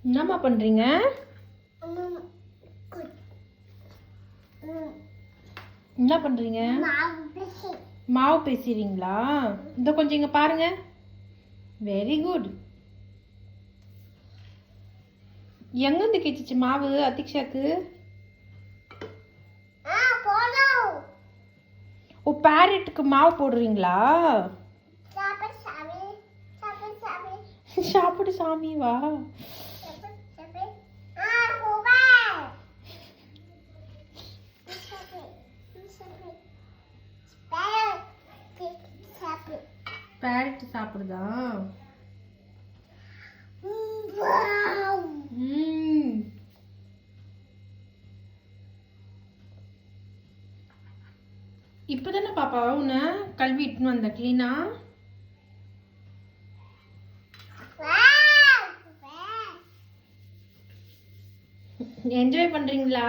என்னம்மா பண்றீங்க? என்ன பண்றீங்க? மாவு பேசுறீங்களா? இந்த கொஞ்சம் இங்க பாருங்க. Very good. எங்கிருந்து கிச்சிச்சு மாவு அத்திக்ஷாக்கு? ஓ, பேரட்டுக்கு மாவு போடுறீங்களா? சாப்பிடு சாமி வா. பேரட் சாப்பிடுதா? இப்பதானே பாப்பா உன்னை கல்வி இட்டுன்னு வந்த கிளீனா? என்ஜாய் பண்றீங்களா?